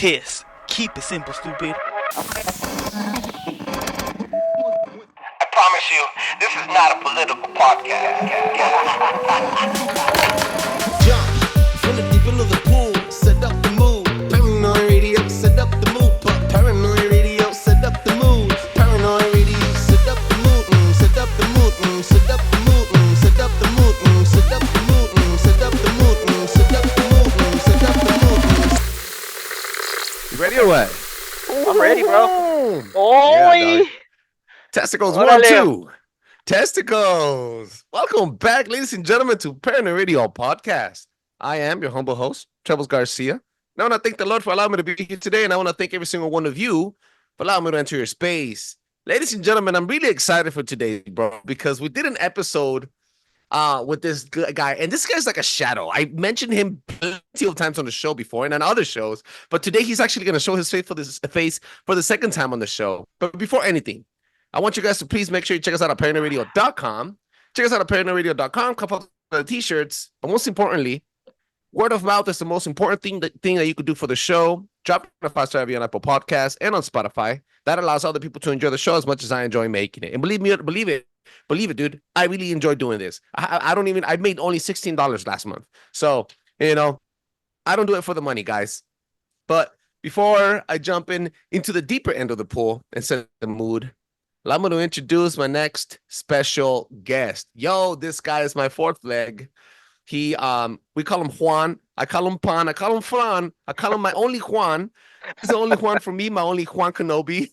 kiss. Keep it simple, stupid. I promise you, this is not a political podcast. Jump from the deep end of the pool, set up the mood. Paranoi Radio, set up the mood. Paranoi Radio, set up the mood. Paranoi Radio, set up the mood. Set up the mood. Set up the mood. Set up the mood. Set up the mood. Set up the mood. Set up the mood. Set up the mood. You ready or what? I'm ready, bro. Yeah, Testicles 1, 2. Testicles. Welcome back, ladies and gentlemen, to Paranoi Radio podcast. I am your humble host, Trebles Garcia. And I want to thank the Lord for allowing me to be here today, and I want to thank every single one of you for allowing me to enter your space. Ladies and gentlemen, I'm really excited for today, bro, because we did an episode with this guy, and this guy's like a shadow. I mentioned him plenty of times on the show before and on other shows, but today he's actually going to show his face for the second time on the show. But before anything, I want you guys to please make sure you check us out at ParanoiRadio.com. Check us out at ParanoiRadio.com. Come up the t-shirts, but most importantly, word of mouth is the most important thing that you could do for the show. Drop a 5-star review on Apple Podcasts and on Spotify. That allows other people to enjoy the show as much as I enjoy making it. And believe it, dude, I really enjoy doing this. I made only $16 last month. So, I don't do it for the money, guys. But before I jump into the deeper end of the pool and set the mood, I'm going to introduce my next special guest. Yo, this guy is my fourth leg. We call him Juan. I call him Pan. I call him Fran. I call him my only Juan. He's the only Juan for me, my only Juan Kenobi.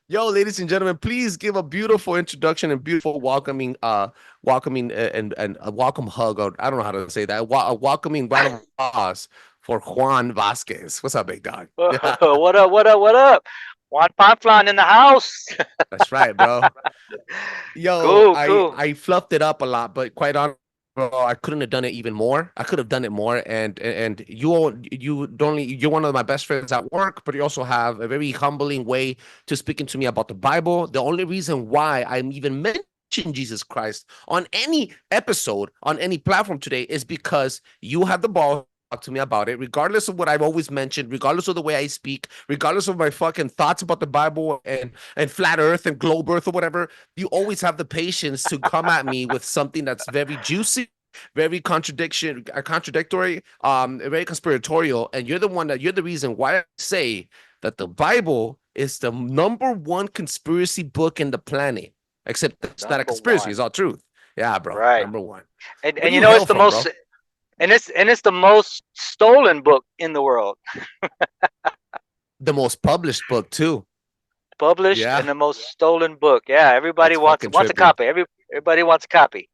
Yo, ladies and gentlemen, please give a beautiful introduction and beautiful welcoming and a welcome hug. Or I don't know how to say that. A welcoming round of applause for JuanVasquez. What's up, big dog? What up? Juan Panflan in the house. That's right, bro. Yo, cool. I fluffed it up a lot, but quite honestly, bro, I couldn't have done it even more. I could have done it more, and you're one of my best friends at work, but you also have a very humbling way to speaking to me about the Bible. The only reason why I'm even mentioning Jesus Christ on any episode, on any platform today, is because you have the ball to talk to me about it, regardless of what I've always mentioned, regardless of the way I speak, regardless of my fucking thoughts about the Bible and flat earth and globe earth or whatever. You always have the patience to come at me with something that's very juicy, very contradictory, very conspiratorial, and you're the reason why I say that the Bible is the #1 conspiracy book in the planet. Except it's not a conspiracy, it's all truth. Yeah, bro. Right. #1. And it's the most bro? And it's the most stolen book in the world. The most published book too. Published and the most stolen book. Yeah, everybody wants a copy. Everybody wants a copy.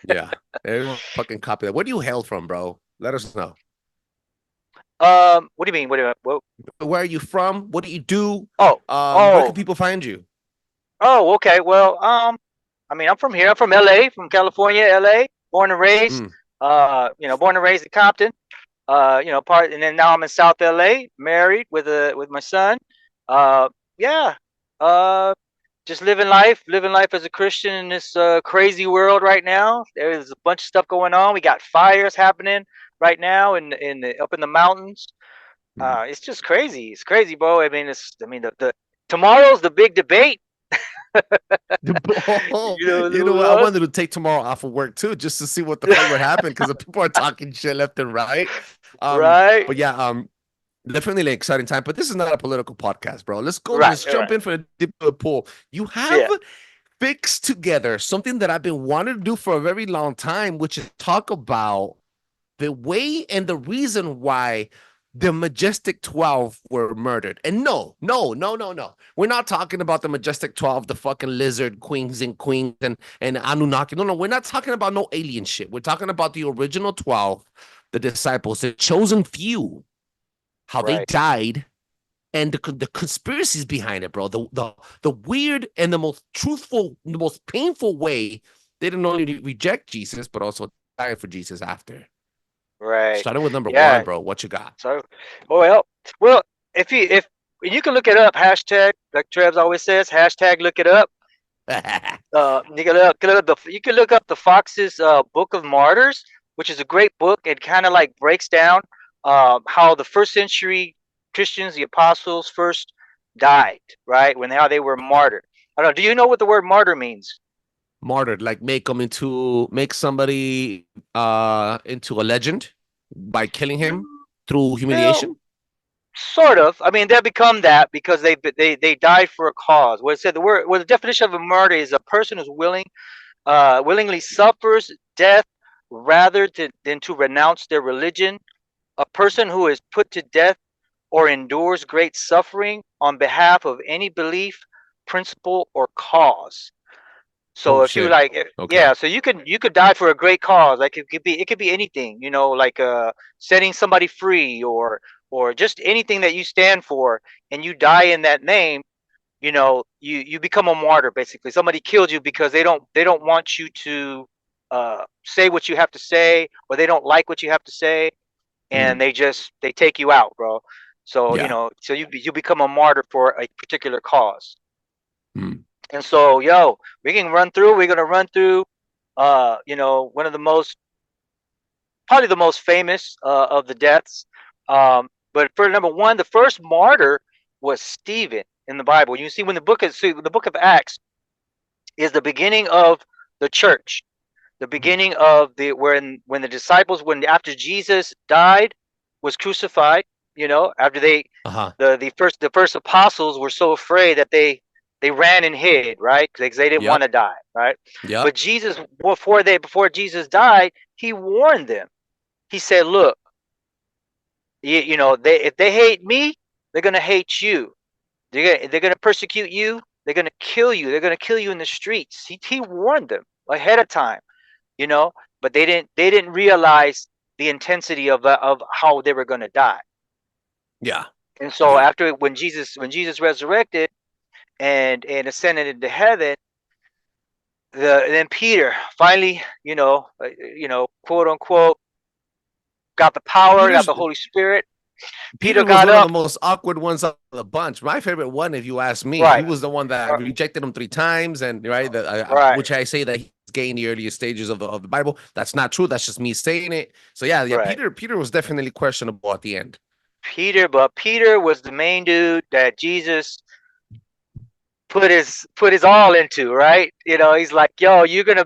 Yeah, everyone fucking copy that. Where do you hail from, bro? Let us know. What do you mean? Where are you from? What do you do? Where can people find you? Oh, okay. Well, I'm from here. I'm from LA, from California, LA, born and raised. Born and raised in Compton. And then now I'm in South LA, married with my son. Just living life as a Christian in this crazy world right now. There's a bunch of stuff going on. We got fires happening right now up in the mountains. It's just crazy. It's crazy, bro. The tomorrow's the big debate. I wanted to take tomorrow off of work too, just to see what the fuck would happen, because the people are talking shit left and right. Right. But yeah, definitely an exciting time. But this is not a political podcast, bro. Let's go. Let's jump in for a dip of the pool. You have fixed together something that I've been wanting to do for a very long time, which is talk about the way and the reason why the Majestic 12 were murdered. And no. We're not talking about the Majestic 12, the fucking lizard queens and Anunnaki. No, we're not talking about no alien shit. We're talking about the original 12, the disciples, the chosen few, how they died, and the conspiracies behind it, bro. The weird and the most truthful, the most painful way they didn't only reject Jesus, but also die for Jesus after. Right. Starting with number 1, bro. What you got? So, well, if you can look it up, hashtag, like Trebs always says, hashtag look it up. You can look up the Fox's Book of Martyrs, which is a great book. It kind of like breaks down how the first century Christians, the apostles first died, right? How they were martyred. I don't know. Do you know what the word martyr means? Martyred, like make somebody into a legend by killing him through humiliation. Well, sort of. I mean, they become that because they died for a cause. What it said, the definition of a martyr is a person who's willingly suffers death rather than to renounce their religion. A person who is put to death or endures great suffering on behalf of any belief, principle, or cause. So if you like, yeah, so you could die for a great cause. Like it could be anything, like setting somebody free or just anything that you stand for, and you die in that name. You become a martyr. Basically, somebody killed you because they don't want you to say what you have to say, or they don't like what you have to say, and they take you out, bro. So so you become a martyr for a particular cause. And so, we're gonna run through, one of the probably the most famous of the deaths. But for number one, the first martyr was Stephen in the Bible. You see, when the book of Acts is the beginning of the church, the beginning of when the disciples, after Jesus died, was crucified, after the first apostles were so afraid that they ran and hid, right? Because they didn't want to die, right? Yeah. But Jesus, before Jesus died, he warned them. He said, "Look, if they hate me, they're gonna hate you. They're gonna persecute you. They're gonna kill you. They're gonna kill you in the streets." He warned them ahead of time, But they didn't realize the intensity of how they were gonna die. Yeah. And so when Jesus resurrected and ascended into heaven, then Peter finally, quote unquote, got the power, got the Holy Spirit. Peter was one of the most awkward ones of the bunch. My favorite one, if you ask me, he was the one that rejected him 3 times, and which I say that he's gay in the earliest stages of the Bible. That's not true. That's just me saying it. So Peter was definitely questionable at the end. Peter was the main dude that Jesus put his all into, right? He's like, yo, you're gonna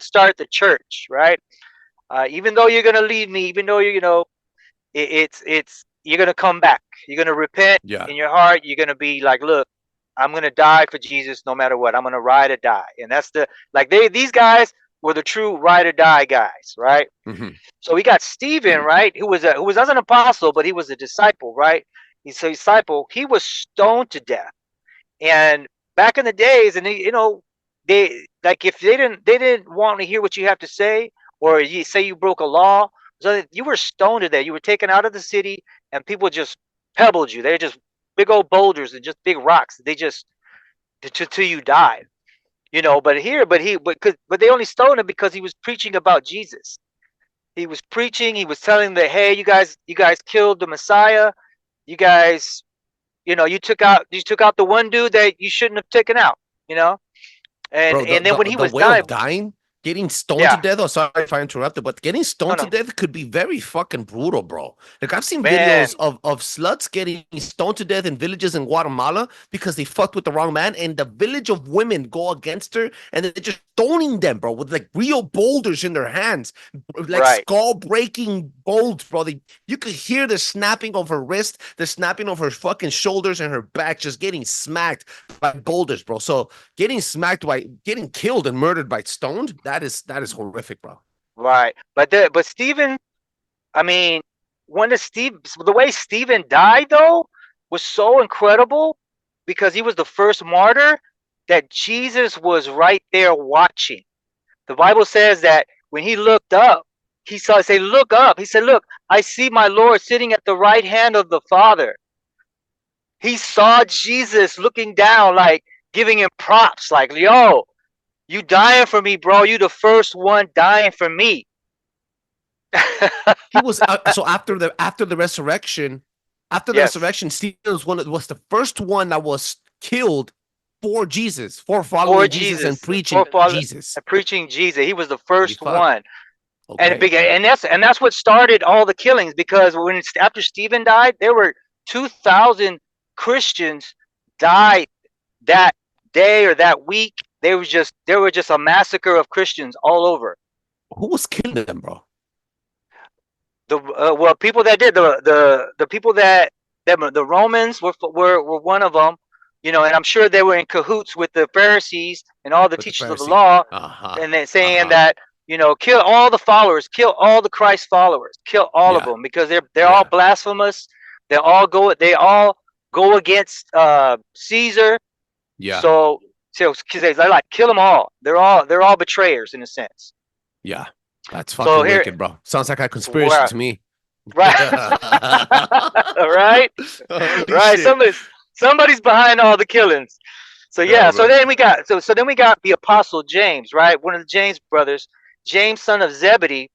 start the church, right? Even though you're gonna leave me, even though you're gonna come back, you're gonna repent in your heart, you're gonna be like, look, I'm gonna die for Jesus no matter what. I'm gonna ride or die. And that's these guys were the true ride or die guys, right? So we got Stephen, right, who was not an apostle, but he was a disciple, right? He's a disciple. He was stoned to death. And back in the days, and they if they didn't want to hear what you have to say, or you say you broke a law, so you were stoned to death. You were taken out of the city, and people just pebbled you. They're just big old boulders and just big rocks. They just till you died, But they only stoned him because he was preaching about Jesus. He was preaching. He was telling them, hey, you guys killed the Messiah. You guys. You took out the one dude that you shouldn't have taken out, and then when he was dying, getting stoned to death. Oh, sorry if I interrupted, but getting stoned to death could be very fucking brutal, bro. Like I've seen videos of sluts getting stoned to death in villages in Guatemala because they fucked with the wrong man, and the village of women go against her, and they're just stoning them, bro, with like real boulders in their hands, like skull breaking boulders, bro. You could hear the snapping of her wrist, the snapping of her fucking shoulders and her back, just getting smacked by boulders, bro. So getting killed and murdered by stoned, that is horrific, bro. Right. But Stephen, I mean, the way Stephen died though was so incredible because he was the first martyr that Jesus was right there watching. The Bible says that when he looked up, look up. He said, look, I see my Lord sitting at the right hand of the Father. He saw Jesus looking down, like giving him props, like, yo, you dying for me, bro. You the first one dying for me. He was so after the resurrection, Stephen was the first one that was killed for Jesus, for following Jesus and preaching Jesus. He was the first one. Okay. And that's what started all the killings, because after Stephen died, there were 2,000 Christians died that day or that week. There were just a massacre of Christians all over. Who was killing them, bro? Well, people that did the people that the Romans were one of them, and I'm sure they were in cahoots with the Pharisees and all the With the teachers of the Pharisee. law, Uh-huh. and then saying that kill all the followers, kill all the Christ followers, kill all of them, because they're all blasphemous. They all go against Caesar. Yeah. So they're like, kill them all. They're all betrayers in a sense. Yeah. That's fucking wicked, bro. Sounds like a conspiracy to me. Right. Right. Right. Shit. Somebody's behind all the killings. So yeah. So then we got the Apostle James, right? One of the James brothers, James, son of Zebedee.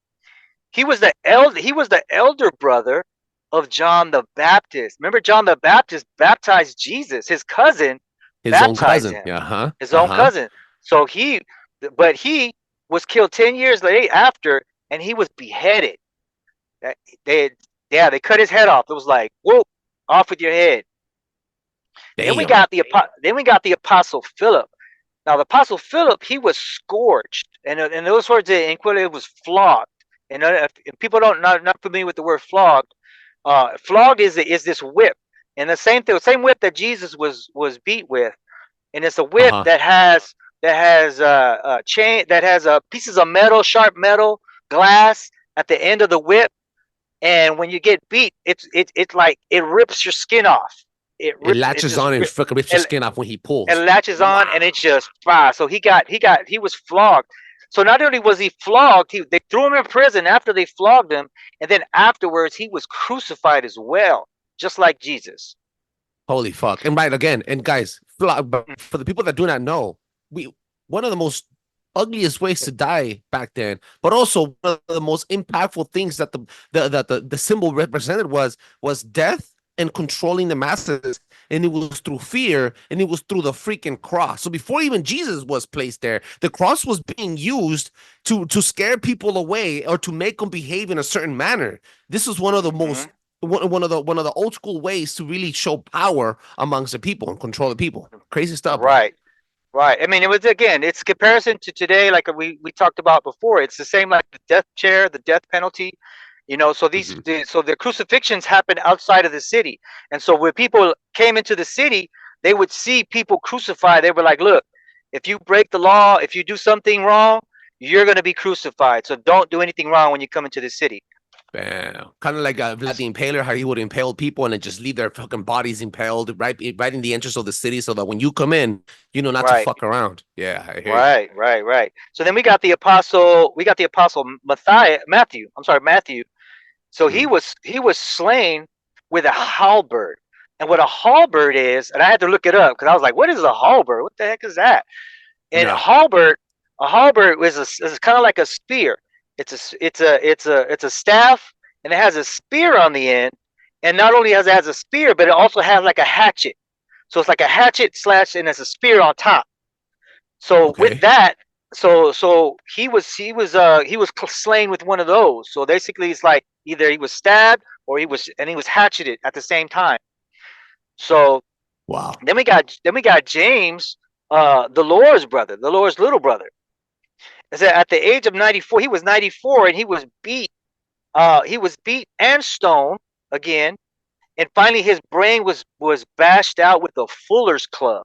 He was the elder brother of John the Baptist. Remember, John the Baptist baptized Jesus. His cousin baptized him. His own cousin. So he was killed 10 years after, and he was beheaded. They cut his head off. It was like, whoop, off with your head. Damn. Then we got the Apostle Philip. Now the Apostle Philip, he was scourged, and those words in Quilla was flogged. And if people not familiar with the word flogged, flogged is this whip, and the same whip that Jesus was beat with, and it's a whip that has pieces of metal, sharp metal, glass at the end of the whip, and when you get beat, it's like it rips your skin off. It latches on and fucking rips your skin off when he pulls. It latches on and it just fires. So he was flogged. So not only was he flogged, they threw him in prison after they flogged him, and then afterwards he was crucified as well, just like Jesus. Holy fuck! And right again, and guys, for the people that do not know, one of the most ugliest ways to die back then, but also one of the most impactful things that the symbol represented was death and controlling the masses, and it was through fear, and it was through the freaking cross. So before even Jesus was placed there, the cross was being used to scare people away or to make them behave in a certain manner. This was one of the most one of the old school ways to really show power amongst the people and control the people. Crazy stuff, right? I mean, it's comparison to today, like we talked about before. It's the same like the death chair, the death penalty. So the crucifixions happened outside of the city. And so when people came into the city, they would see people crucified. They were like, look, if you break the law, if you do something wrong, you're going to be crucified. So don't do anything wrong when you come into the city. Bam. Kind of like Vlad the Impaler, how he would impale people and then just leave their fucking bodies impaled right in the entrance of the city, so that when you come in, not to fuck around. Yeah, I hear you. Right. So then we got the apostle Matthew. So he was slain with a halberd. And what a halberd is, and I had to look it up because I was like, what is a halberd? What the heck is that? And a halberd is kind of like a spear. It's a staff, and it has a spear on the end. And not only has a spear, but it also has like a hatchet. So it's like a hatchet / and there's a spear on top. So with that, so he was slain with one of those. So basically, it's like either he was stabbed or he was hatcheted at the same time. So wow. Then we got James, the Lord's brother, the Lord's little brother. At the age of 94, he was 94, and he was beat. He was beat and stoned again, and finally his brain was bashed out with a fuller's club.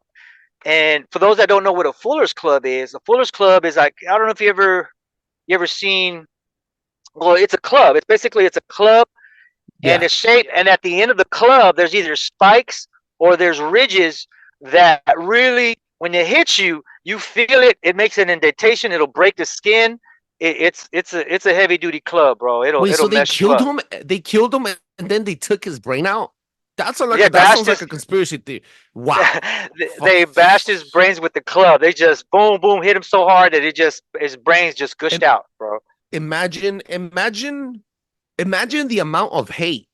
And for those that don't know what a fuller's club is like, I don't know if you ever seen. Well, it's a club. It's a club, and it's shaped. And at the end of the club, there's either spikes or there's ridges that really, when it hits you, you feel it. It makes an indentation. It'll break the skin. It's a heavy duty club, bro. It'll mess you up. They killed him, and then they took his brain out. That sounds like a conspiracy theory. Wow. They bashed his brains with the club. They just boom, boom, hit him so hard that his brains just gushed out, bro. Imagine the amount of hate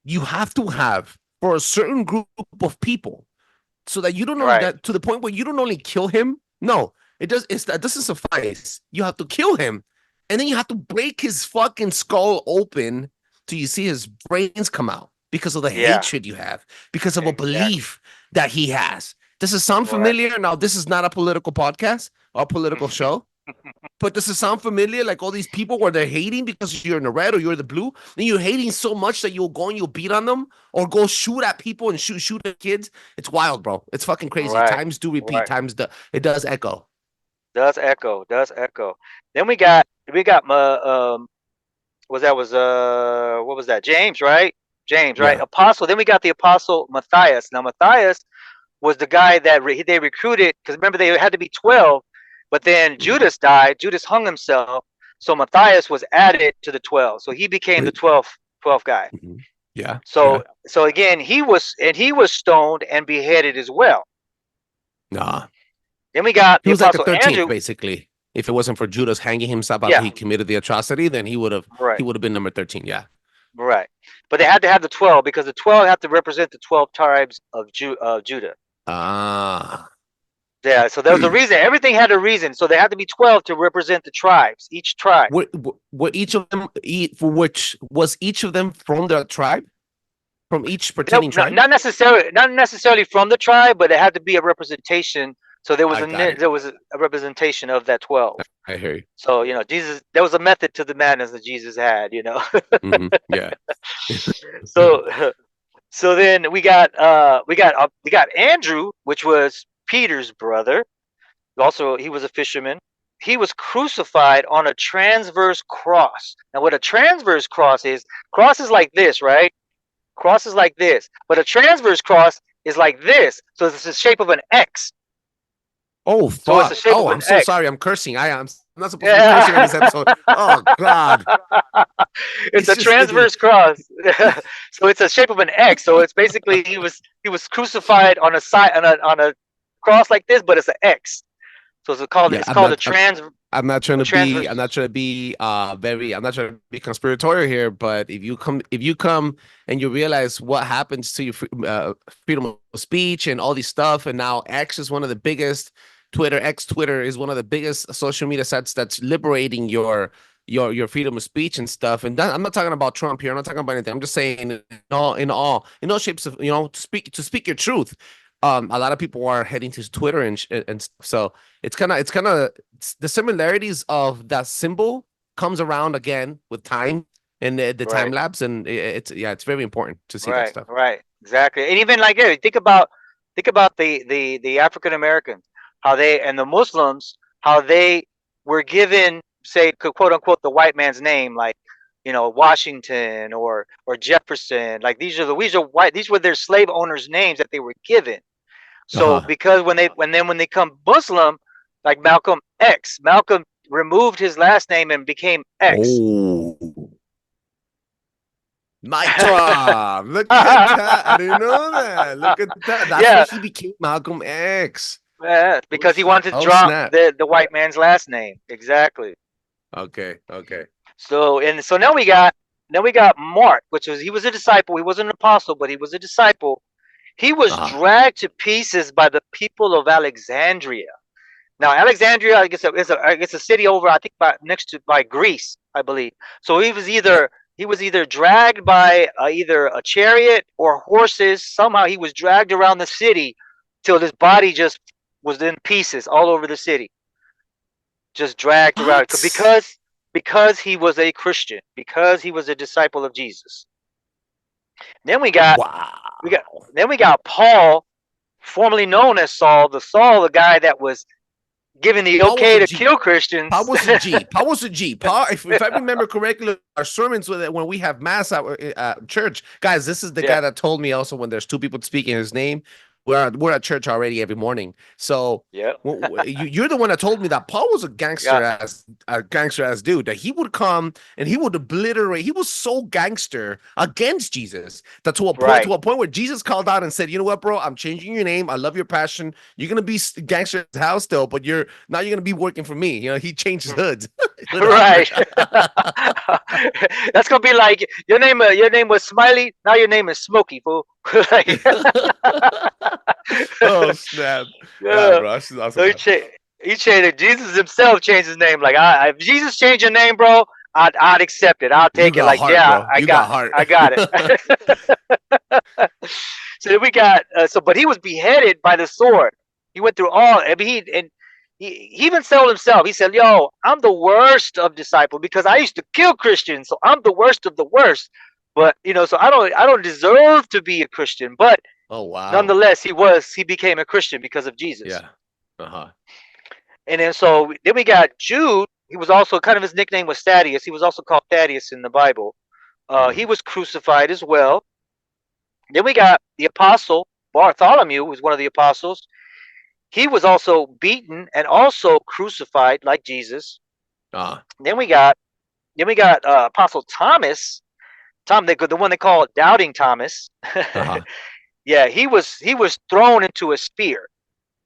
you have to have for a certain group of people, so that you don't know that to the point where you don't only kill him. No, that doesn't suffice. You have to kill him, and then you have to break his fucking skull open till you see his brains come out because of the hatred you have, because of a belief that he has. Does it sound familiar? Now, this is not a political podcast or a political show, but does it sound familiar? Like all these people where they're hating because you're in the red or you're the blue, then you're hating so much that you'll go and you'll beat on them or go shoot at people and shoot at kids. It's wild, bro. It's fucking crazy. Times do repeat. It does echo. Does echo. Then we got what was that? James, right? Apostle. Then we got the apostle Matthias. Now Matthias was the guy that they recruited, because remember they had to be 12, but then Judas died. Judas hung himself, so Matthias was added to the 12. So he became the 12th guy. Mm-hmm. Yeah. So again, he was stoned and beheaded as well. Nah. Then we got he was Apostle like the 13th, Andrew. Basically. If it wasn't for Judas hanging himself after he committed the atrocity, then he would have been number 13. Yeah. Right. But they had to have the 12 because the 12 have to represent the 12 tribes of Judah. Ah. Yeah, so there was a reason. Everything had a reason. So there had to be 12 to represent the tribes, each tribe. Were each of them, was each of them from the tribe? From each pertaining tribe? Not necessarily from the tribe, but it had to be a representation. So there was a representation of that 12. I hear you. So, Jesus, there was a method to the madness that Jesus had, Mm-hmm. Yeah. So then we got Andrew, which was Peter's brother. Also, he was a fisherman. He was crucified on a transverse cross. Now, what a transverse cross is like this, right? Cross is like this, but a transverse cross is like this. So it's the shape of an X. Oh, fuck. So I'm so sorry. I'm cursing. I'm not supposed to be cursing on this episode. Oh, God. It's a transverse cross. So it's a shape of an X. So it's basically he was crucified on a side on a cross like this, but it's an X. So it's called a trans. I'm not trying to be conspiratorial here, but if you come and you realize what happens to your freedom of speech and all these stuff, and now X is one of the biggest. Twitter is one of the biggest social media sites that's liberating your freedom of speech and stuff. And I'm not talking about Trump here. I'm not talking about anything. I'm just saying in all shapes of to speak your truth. A lot of people are heading to Twitter and so it's kind of the similarities of that symbol comes around again with time and the time lapse, and it's very important to see that stuff. Right, exactly. And even like think about the African Americans, how they and the Muslims, how they were given, say, quote unquote, the white man's name, like Washington or Jefferson. Like these were their slave owners' names that they were given. So because when they come Muslim, like Malcolm X, Malcolm removed his last name and became X. Oh. My God. Look at that. I didn't know that. Look at that. That's why he became Malcolm X. Yeah, because he wanted to drop the white man's last name. Exactly. Okay. So now we got Mark, he was a disciple. He wasn't an apostle, but he was a disciple. He was dragged to pieces by the people of Alexandria. Now, Alexandria, I guess a city over, I think, by Greece, I believe. So he was either dragged by either a chariot or horses. Somehow he was dragged around the city till his body just was in pieces all over the city. Just dragged around because he was a Christian, because he was a disciple of Jesus. Then we got Paul, formerly known as Saul, the guy that was given the okay to kill Christians. Paul was a G. Paul, if I remember correctly, our sermons when we have mass at church, guys, this is the guy that told me also when there's two people speaking his name. We're at church already every morning. So you're the one that told me that Paul was a gangster ass dude, that he would come and he would obliterate. He was so gangster against Jesus that to a point where Jesus called out and said, "You know what, bro? I'm changing your name. I love your passion. You're gonna be gangster in his house still, but you're gonna be working for me." He changed his hoods. Right. That's gonna be like your name was Smiley. Now your name is Smokey, fool. Oh snap! Yeah, bro. That's awesome. He changed it. Jesus himself changed his name. Like, if Jesus changed your name, bro, I'd accept it. I'll You take it. got Like, heart, yeah, bro. You got heart. I got it. So then we got but he was beheaded by the sword. He went through all. I mean, he even told himself. He said, "Yo, I'm the worst of disciples because I used to kill Christians, so I'm the worst of the worst." But so I don't deserve to be a Christian. But Oh wow. nonetheless, he became a Christian because of Jesus. Yeah. Uh-huh. And then we got Jude. He was also kind of, his nickname was Thaddeus. He was also called Thaddeus in the Bible. He was crucified as well. Then we got the apostle Bartholomew, who was one of the apostles. He was also beaten and also crucified like Jesus. Then we got Apostle Thomas, the one they call Doubting Thomas. Yeah, he was thrown into a spear.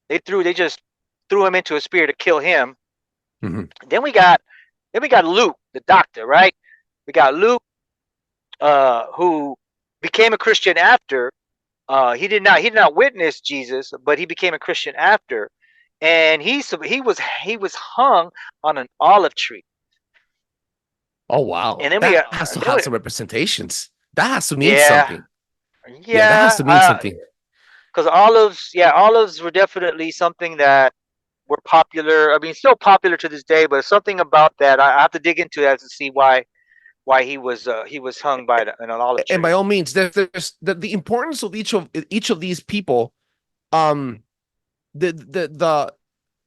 They just threw him into a spear to kill him. Mm-hmm. Then we got Luke, the doctor, right? We got Luke, who became a Christian after. He did not witness Jesus, but he became a Christian after, and he was hung on an olive tree. Oh wow! And then that has to have some representations. That has to mean something. Yeah, that has to mean something. Because olives were definitely something that were popular. I mean, still popular to this day, but something about that I have to dig into that to see why he was hung by an olive tree. And by all means, there's the importance of each of these people. The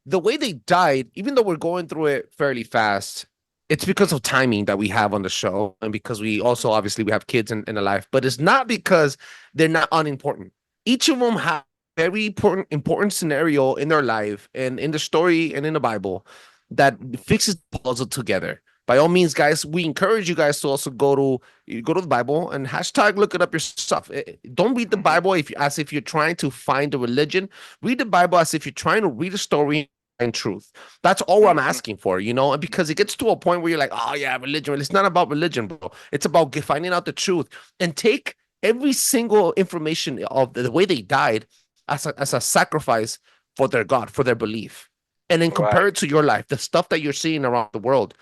way they died, even though we're going through it fairly fast, it's because of timing that we have on the show, and because we also obviously we have kids in the life, but it's not because they're not unimportant. Each of them have very important scenario in their life and in the story and in the Bible that fixes the puzzle together. By all means, guys, we encourage you guys to also go to the Bible and look it up yourself. Don't read the Bible as if you're trying to find a religion. Read the Bible as if you're trying to read a story and truth. That's all I'm asking for, and because it gets to a point where you're like, oh yeah, religion. It's not about religion, bro. It's about finding out the truth, and take every single information of the way they died as a sacrifice for their God, for their belief, and then compare it to your life, the stuff that you're seeing around the world.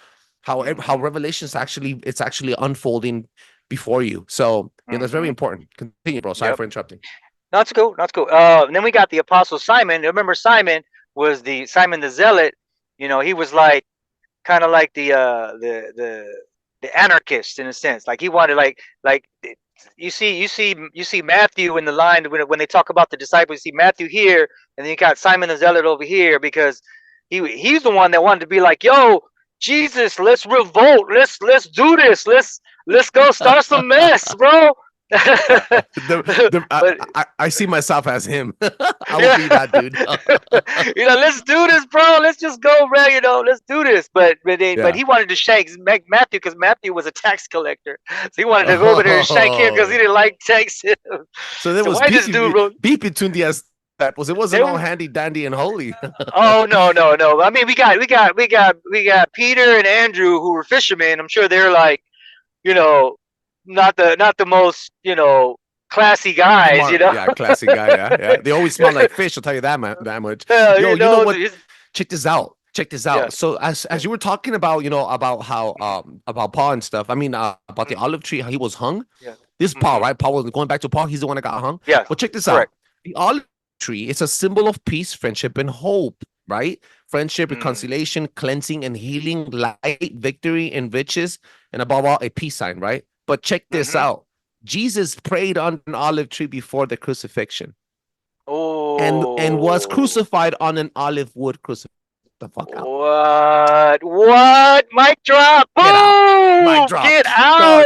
How Revelation's actually unfolding before you. So that's very important. Continue, bro. Sorry for interrupting. No, it's cool. And then we got the Apostle Simon. Remember, Simon was Simon the Zealot. He was like kind of like the anarchist in a sense. Like he wanted like you see Matthew in the line when they talk about the disciples. You see Matthew here, and then you got Simon the Zealot over here because he's the one that wanted to be like, yo, Jesus, let's revolt. Let's do this. Let's go start some mess, bro. I see myself as him. I will be that dude. Let's do this, bro. Let's just go, bro. Let's do this. But he wanted to shank Matthew because Matthew was a tax collector. So he wanted to go over there and shank him because he didn't like taxing. So there was beef between the disciples. It wasn't all handy dandy and holy. Oh no. I mean, we got Peter and Andrew who were fishermen. I'm sure they're like, not the most, classy guys, Smart. Yeah, classy guy. Yeah. They always smell like fish. I'll tell you that much. You know what? Check this out. Yeah. So as you were talking about, about how about Paul and stuff. I mean, about the olive tree, how he was hung. Yeah. This is Paul, right? Paul was going back to Paul. He's the one that got hung. Yeah. But check this out. The olive tree is a symbol of peace, friendship, and hope, right? Friendship, reconciliation, cleansing, and healing, light, victory, and riches, and above all, a peace sign, right? But check this out. Jesus prayed on an olive tree before the crucifixion. Oh. And was crucified on an olive wood crucifix. The fuck out. What? Mic drop. Boom! Mic drop. Get out.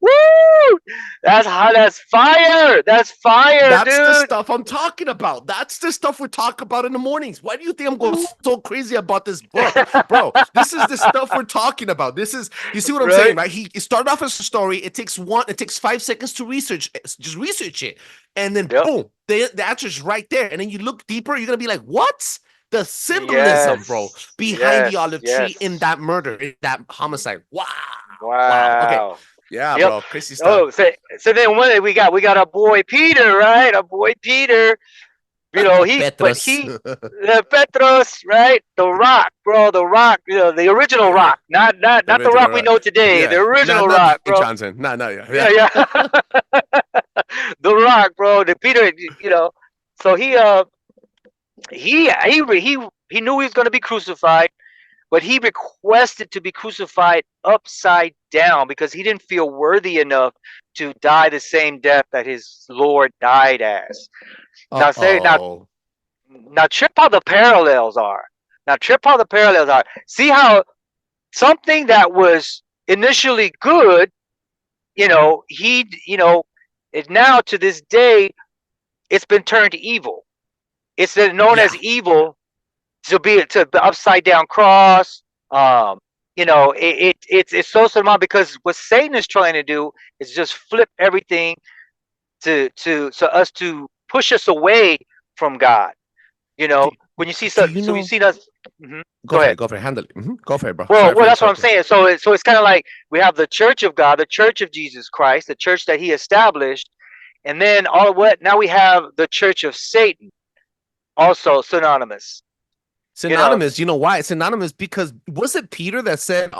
Woo! That's fire. That's fire, That's dude. the stuff I'm talking about. That's the stuff we talk about in the mornings. Why do you think I'm going so crazy about this book? Bro, this is the stuff we're talking about. You see what I'm saying, right? He started off as a story. It takes 5 seconds to research. Just research it. And then boom, the answer's right there. And then you look deeper, you're going to be like, what? The symbolism, bro, behind the olive tree in that murder, in that homicide. Wow. Okay. Yeah, bro. Crazy stuff. So then we got our boy Peter, right? Our boy Peter. You know, Petros. Petros, right? The Rock, bro, the Rock, the original Rock, not The the original Rock we Rock. know today, the Yeah. original Not Rock, Dwayne bro. Johnson. No, yeah. Yeah, yeah. The Rock, bro. The Peter, So he knew he was going to be crucified, but he requested to be crucified upside down because he didn't feel worthy enough to die the same death that his Lord died as. Now, Uh-oh. now trip how the parallels are. Now trip how the parallels are. See how something that was initially good, is now to this day it's been turned evil. It's known Yeah. as evil to be the upside down cross. It's so surmountable because what Satan is trying to do is just flip everything to us to push us away from God. Do, When you see do so you so we know? see us. Go Go for ahead. it. Go for it. Handle it. Go for it, bro. Well, Sorry for that's what I'm interrupting. saying. So it's kind of like we have the Church of God, the Church of Jesus Christ, the church that He established, and then all what now we have the Church of Satan, also synonymous. Synonymous. You know why? It's synonymous because was it Peter that said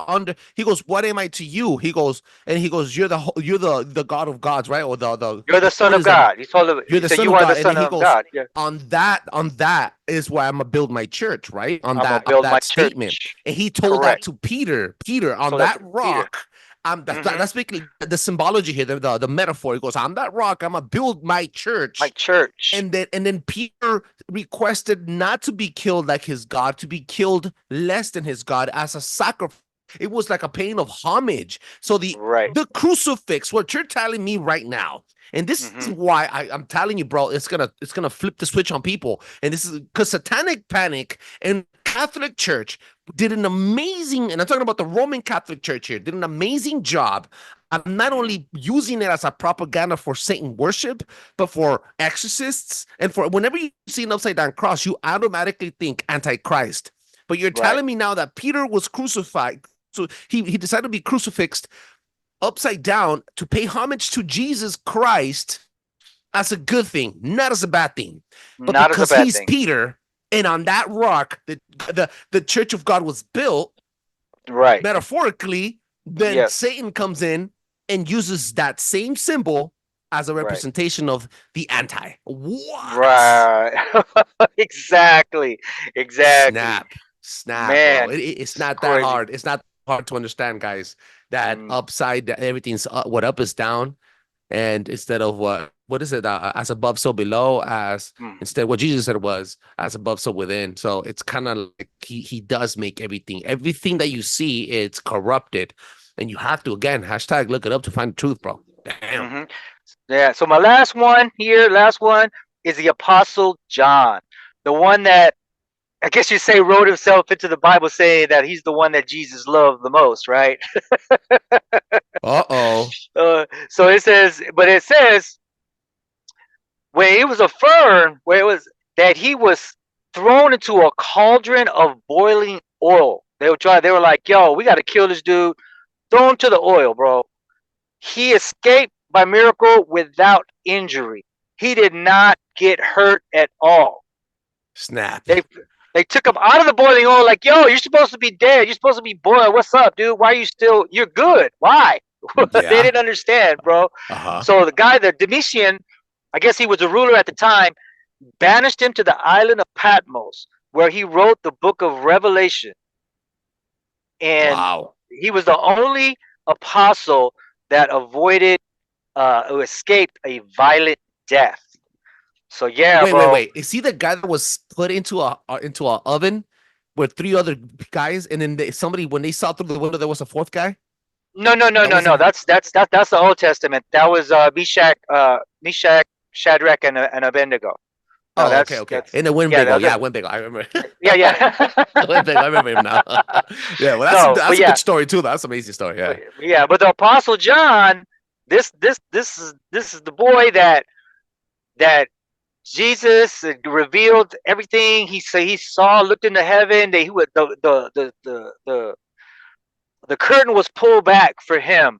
he goes, "What am I to you?" He goes, "You're the God of gods, right?" Or You're the Son what of is that? God. You're He the said Son you of are the God. And then Son he of goes, God. Yeah, on that is why I'm gonna build my church, right? On I'm gonna that build my statement. church. And he told that Correct. to Peter. Peter, on Told that that to Peter. rock. Hmm. That's basically the symbology here, the metaphor. He goes, on that rock, I'm gonna build my My church. church. And then Peter requested not to be killed like his God, to be killed less than his God as a sacrifice. It was like a paying of homage. So Right. the crucifix, what you're telling me right now, and this is Hmm. why I'm telling you, bro, it's gonna flip the switch on people. And this is because Satanic Panic and Catholic Church did an amazing, and I'm talking about the Roman Catholic Church here, did an amazing job. I'm not only using it as a propaganda for Satan worship, but for exorcists and for whenever you see an upside down cross, you automatically think Antichrist. But you're Right. telling me now that Peter was crucified, so he decided to be crucifixed upside down to pay homage to Jesus Christ as a good thing, not as a bad thing. But Not as a because bad he's thing. Peter, and on that rock, the Church of God was built, Right. metaphorically, then Yes. Satan comes in and uses that same symbol as a Right. representation of the anti. What? Right. Exactly. Exactly. Snap, bro. Man, It's it's not that crazy. hard. It's not hard to understand, guys. That Mm. upside, everything's up, what up is down, and instead of what is it? As above, so below. As Mm. instead, what Jesus said was as above, so within. So it's kind of like he does make everything that you see, it's corrupted, and you have to again look it up to find the truth, bro. Damn. Hmm. Yeah. So my last one is the Apostle John, the one that I guess you say wrote himself into the Bible, saying that he's the one that Jesus loved the most, right? Uh-oh. So it says when it was affirmed, where it was that he was thrown into a cauldron of boiling oil. They were like, yo, we got to kill this dude. Throw him to the oil, bro. He escaped by miracle without injury. He did not get hurt at all. Snap. They took him out of the boiling oil, like, yo, you're supposed to be dead. You're supposed to be boiled. What's up, dude? Why are you still? You're good. Why? They Yeah. didn't understand, bro. Uh-huh. So the guy, the Domitian, I guess he was a ruler at the time, banished him to the island of Patmos, where he wrote the book of Revelation. And Wow. he was the only apostle that avoided, who escaped a violent death. So yeah, bro. Wait. Is he the guy that was put into a oven with 3 other guys, and then somebody, when they saw through the window, there was a 4th guy? No. That wasn't- That's the Old Testament. That was Meshach, Shadrach, and Abednego. No, Oh, that's okay. In the Winnebago, Winnebago. I remember. yeah. Winnebago, I remember him now. Yeah, well, No, that's but a yeah. good story too. That's an amazing story. Yeah. Yeah, but the Apostle John, this is the boy that Jesus revealed everything. He saw, looked into heaven. They would the curtain was pulled back for him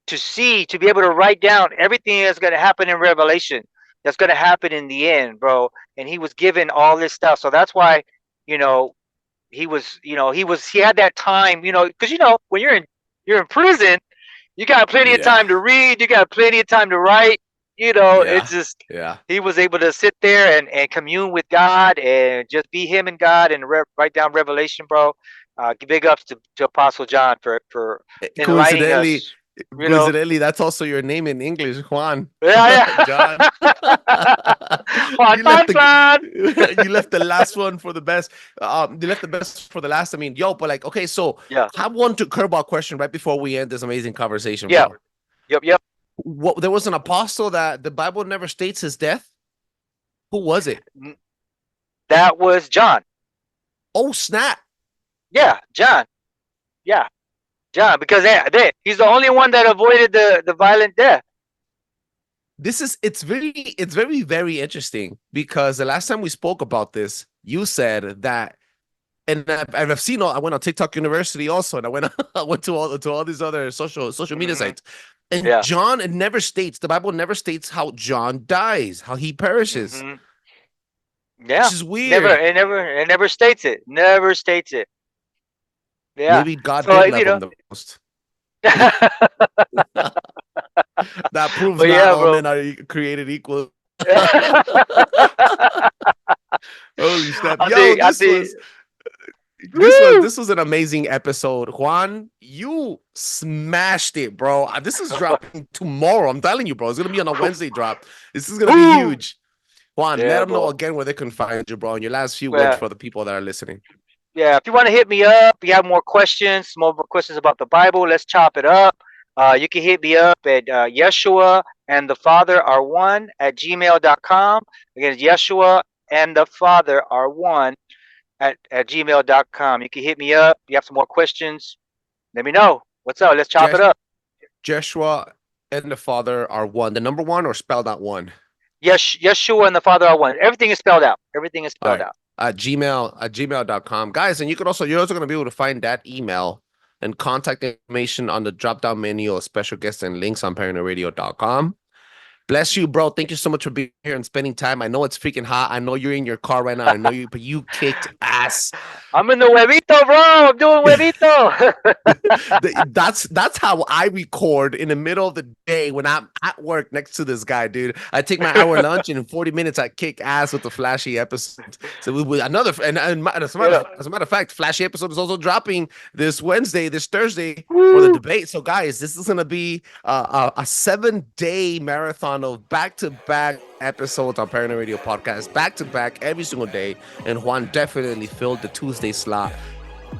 to see, to be able to write down everything that's going to happen in Revelation. that's going to happen in the end, bro. And he was given all this stuff. So that's why, you know, he had that time, you know, because, you know, when you're in prison, you got plenty of time to read, you got plenty of time to write, you know. It's just, he was able to sit there and commune with God and just be him and God and write down revelation, bro. Big ups to Apostle John for enlightening us. Coincidentally, that's also your name in English, Juan. Yeah. John. Juan. You left the last one for the best. You left the best for the last. I mean, but like, okay, so I have one curveball question right before we end this amazing conversation. Yeah. Bro. Yep. There was an apostle that the Bible never states his death. Who was it? That was John. Oh, snap. Yeah, John. Yeah. John, because he's the only one that avoided the violent death. It's very, very interesting, because the last time we spoke about this, you said that, and I've seen I went on TikTok University also, and I went to all these other social media sites, and John, the Bible never states how John dies, how he perishes. Yeah, which is weird. It never states it. Never states it. Yeah. Maybe God did love him the most. That proves not all men are created equal. Holy snap. This was an amazing episode. Juan, you smashed it, bro. This is dropping tomorrow. I'm telling you, bro. It's going to be on a Wednesday drop. This is going to be huge. Juan, let them know again where they can find you, bro, and your last few words for the people that are listening. Yeah, if you want to hit me up, if you have more questions about the Bible, let's chop it up. You can hit me up at Yeshua and the Father are one at gmail.com. Again, Yeshua and the Father are one at gmail.com. You can hit me up. If you have some more questions, let me know. What's up? Let's chop it up. Yeshua and the Father are one. The number one, or spelled out one? Yes, Yeshua and the Father are one. Everything is spelled out. Everything is spelled out. gmail.com, guys. And you're also going to be able to find that email and contact information on the drop down menu of special guests and links on ParanoidRadio.com. Bless you, bro. Thank you so much for being here and spending time. I know it's freaking hot. I know you're in your car right now. I know you, but you kicked ass. I'm in the huevito, bro. I'm doing huevito. That's how I record in the middle of the day when I'm at work next to this guy, dude. I take my hour lunch, and in 40 minutes I kick ass with the flashy episode. So as a matter of fact, flashy episode is also dropping this Thursday for the debate. So guys, this is gonna be a 7-day marathon of back-to-back episodes on Paranoi Radio podcast, back-to-back every single day, and Juan definitely filled the Tuesday slot.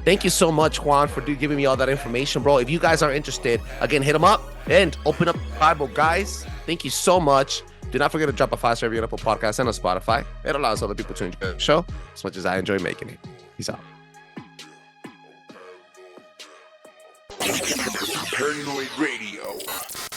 Thank you so much, Juan, for giving me all that information, bro. If you guys are interested, again, hit them up and open up the Bible, guys. Thank you so much. Do not forget to drop a 5-star review on Apple Podcasts and on Spotify. It allows other people to enjoy the show as much as I enjoy making it. Peace out. Paranoi Radio.